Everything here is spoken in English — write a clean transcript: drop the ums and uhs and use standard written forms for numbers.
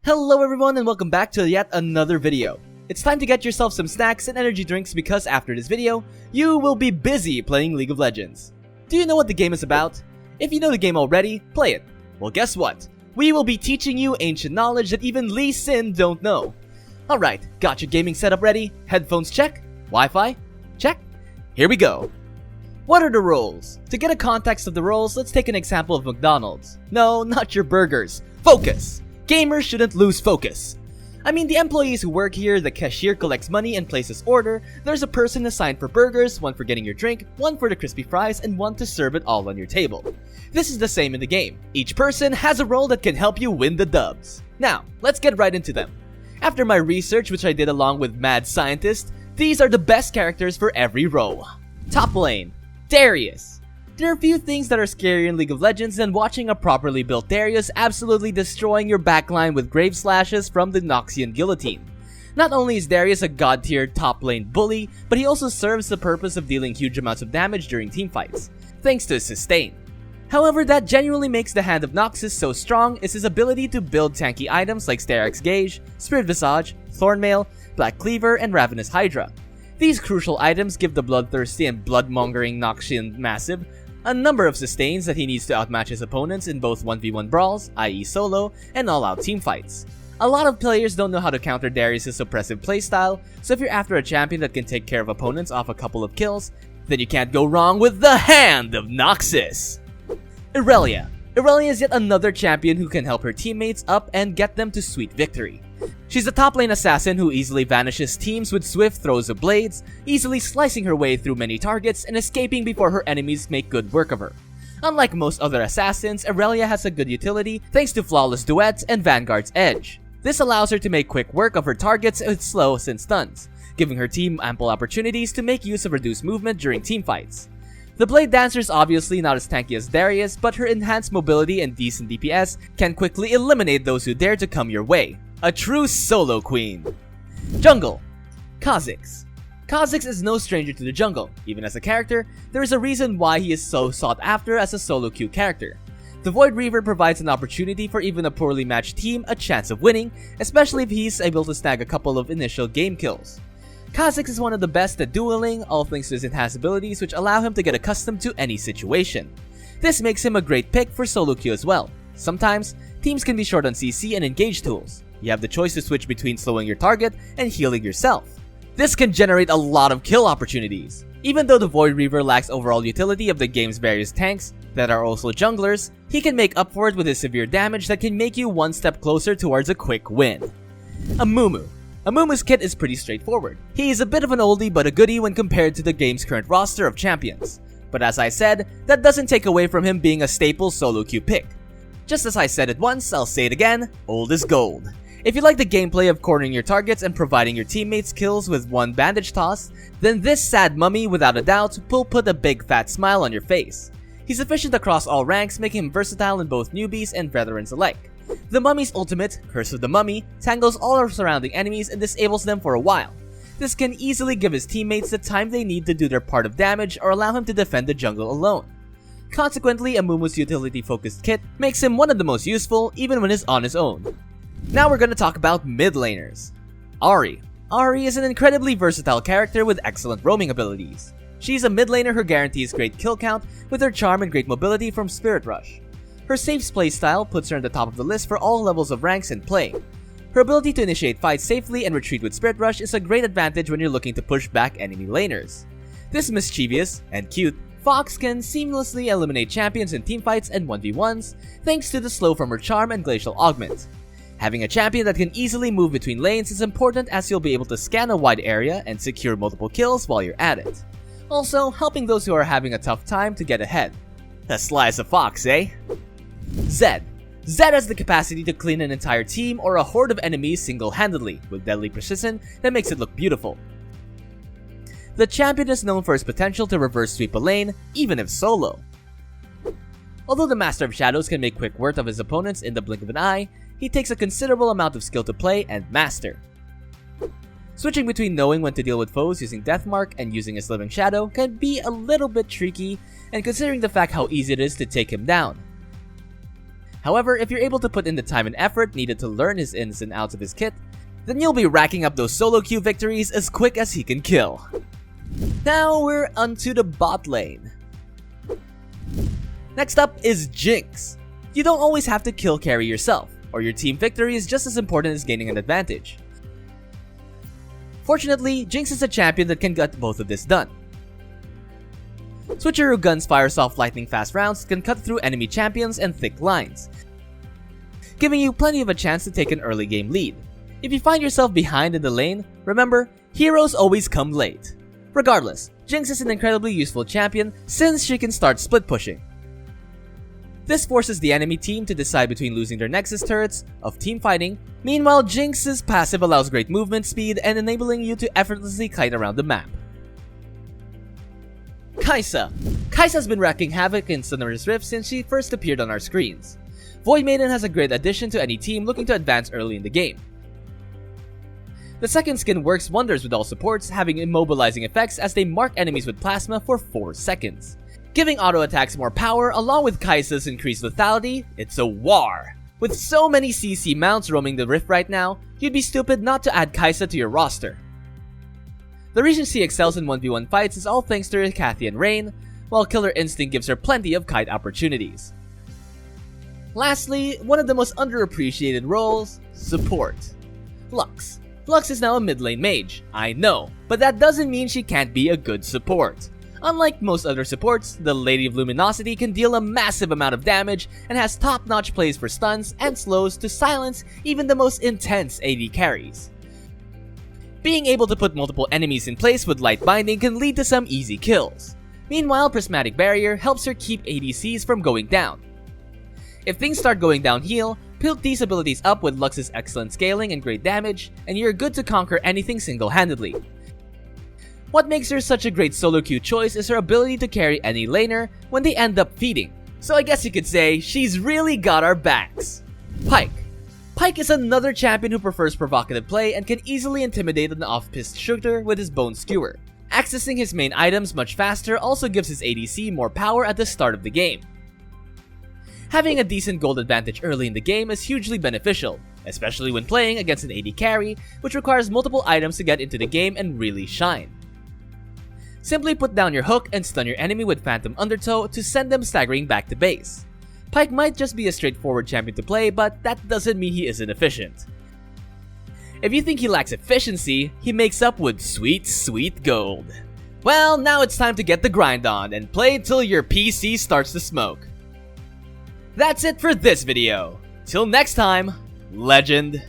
Hello everyone and welcome back to yet another video. It's time to get yourself some snacks and energy drinks because after this video, you will be busy playing League of Legends. Do you know what the game is about? If you know the game already, play it. Well, guess what? We will be teaching you ancient knowledge that even Lee Sin don't know. Alright, got your gaming setup ready? Headphones check? Wi-Fi? Check? Here we go. What are the roles? To get a context of the roles, let's take an example of McDonald's. No, not your burgers. Focus! Gamers shouldn't lose focus. I mean, the employees who work here, the cashier collects money and places order, there's a person assigned for burgers, one for getting your drink, one for the crispy fries, and one to serve it all on your table. This is the same in the game. Each person has a role that can help you win the dubs. Now, let's get right into them. After my research, which I did along with mad scientists, these are the best characters for every role. Top lane, Darius. There are few things that are scarier in League of Legends than watching a properly built Darius absolutely destroying your backline with grave slashes from the Noxian guillotine. Not only is Darius a god tier top lane bully, but he also serves the purpose of dealing huge amounts of damage during teamfights, thanks to his sustain. However, that genuinely makes the hand of Noxus so strong is his ability to build tanky items like Sterak's Gauge, Spirit Visage, Thornmail, Black Cleaver, and Ravenous Hydra. These crucial items give the bloodthirsty and blood-mongering Noxian Massive a number of sustains that he needs to outmatch his opponents in both 1v1 brawls, i.e. solo, and all-out teamfights. A lot of players don't know how to counter Darius' oppressive playstyle, so if you're after a champion that can take care of opponents off a couple of kills, then you can't go wrong with the Hand of Noxus! Irelia. Irelia is yet another champion who can help her teammates up and get them to sweet victory. She's a top lane assassin who easily vanishes teams with swift throws of blades, easily slicing her way through many targets and escaping before her enemies make good work of her. Unlike most other assassins, Irelia has a good utility thanks to flawless duets and Vanguard's edge. This allows her to make quick work of her targets with slows and stuns, giving her team ample opportunities to make use of reduced movement during teamfights. The Blade Dancer is obviously not as tanky as Darius, but her enhanced mobility and decent DPS can quickly eliminate those who dare to come your way. A true solo queen. Jungle. Kha'Zix. Kha'Zix is no stranger to the jungle. Even as a character, there is a reason why he is so sought after as a solo queue character. The Void Reaver provides an opportunity for even a poorly matched team a chance of winning, especially if he's able to snag a couple of initial game kills. Kha'Zix is one of the best at dueling, all thanks to his enhanced abilities which allow him to get accustomed to any situation. This makes him a great pick for solo queue as well. Sometimes, teams can be short on CC and engage tools. You have the choice to switch between slowing your target and healing yourself. This can generate a lot of kill opportunities. Even though the Void Reaver lacks overall utility of the game's various tanks that are also junglers, he can make up for it with his severe damage that can make you one step closer towards a quick win. Amumu. Amumu's kit is pretty straightforward. He is a bit of an oldie but a goodie when compared to the game's current roster of champions. But as I said, that doesn't take away from him being a staple solo queue pick. Just as I said it once, I'll say it again, old is gold. If you like the gameplay of cornering your targets and providing your teammates kills with one bandage toss, then this sad mummy without a doubt will put a big fat smile on your face. He's efficient across all ranks, making him versatile in both newbies and veterans alike. The mummy's ultimate, Curse of the Mummy, tangles all our surrounding enemies and disables them for a while. This can easily give his teammates the time they need to do their part of damage or allow him to defend the jungle alone. Consequently, Amumu's utility-focused kit makes him one of the most useful even when he's on his own. Now we're going to talk about mid laners. Ahri. Ahri is an incredibly versatile character with excellent roaming abilities. She's a mid laner who guarantees great kill count with her charm and great mobility from Spirit Rush. Her safe playstyle puts her on the top of the list for all levels of ranks and play. Her ability to initiate fights safely and retreat with Spirit Rush is a great advantage when you're looking to push back enemy laners. This mischievous and cute Fox can seamlessly eliminate champions in teamfights and 1v1s thanks to the slow from her charm and glacial augment. Having a champion that can easily move between lanes is important as you'll be able to scan a wide area and secure multiple kills while you're at it. Also, helping those who are having a tough time to get ahead. A slice of Fox, eh? Zed. Zed has the capacity to clean an entire team or a horde of enemies single-handedly, with deadly precision that makes it look beautiful. The champion is known for his potential to reverse sweep a lane, even if solo. Although the Master of Shadows can make quick work of his opponents in the blink of an eye, he takes a considerable amount of skill to play and master. Switching between knowing when to deal with foes using Deathmark and using his Living Shadow can be a little bit tricky, and considering the fact how easy it is to take him down. However, if you're able to put in the time and effort needed to learn his ins and outs of his kit, then you'll be racking up those solo queue victories as quick as he can kill. Now we're onto the bot lane. Next up is Jinx. You don't always have to kill carry yourself, or your team victory is just as important as gaining an advantage. Fortunately, Jinx is a champion that can get both of this done. Switcheroo guns fire soft lightning fast rounds that can cut through enemy champions and thick lines, giving you plenty of a chance to take an early game lead. If you find yourself behind in the lane, remember, heroes always come late. Regardless, Jinx is an incredibly useful champion since she can start split pushing. This forces the enemy team to decide between losing their Nexus turrets of team fighting. Meanwhile, Jinx's passive allows great movement speed and enabling you to effortlessly kite around the map. Kai'Sa. Kai'Sa's been wreaking havoc in Sunrise Rift since she first appeared on our screens. Void Maiden has a great addition to any team looking to advance early in the game. The second skin works wonders with all supports, having immobilizing effects as they mark enemies with plasma for 4 seconds. Giving auto attacks more power along with Kai'Sa's increased lethality, it's a war. With so many CC mounts roaming the Rift right now, you'd be stupid not to add Kai'Sa to your roster. The reason she excels in 1v1 fights is all thanks to her Cathian Rain, while Killer Instinct gives her plenty of kite opportunities. Lastly, one of the most underappreciated roles, support. Lux. Lux is now a mid lane mage, I know, but that doesn't mean she can't be a good support. Unlike most other supports, the Lady of Luminosity can deal a massive amount of damage and has top-notch plays for stuns and slows to silence even the most intense AD carries. Being able to put multiple enemies in place with light binding can lead to some easy kills. Meanwhile, Prismatic Barrier helps her keep ADCs from going down. If things start going downhill, build these abilities up with Lux's excellent scaling and great damage, and you're good to conquer anything single-handedly. What makes her such a great solo queue choice is her ability to carry any laner when they end up feeding, so I guess you could say she's really got our backs. Pyke. Pyke is another champion who prefers provocative play and can easily intimidate an off-piste shooter with his Bone Skewer. Accessing his main items much faster also gives his ADC more power at the start of the game. Having a decent gold advantage early in the game is hugely beneficial, especially when playing against an AD carry, which requires multiple items to get into the game and really shine. Simply put down your hook and stun your enemy with Phantom Undertow to send them staggering back to base. Pyke might just be a straightforward champion to play, but that doesn't mean he isn't efficient. If you think he lacks efficiency, he makes up with sweet, sweet gold. Well, now it's time to get the grind on and play till your PC starts to smoke. That's it for this video. Till next time, Legend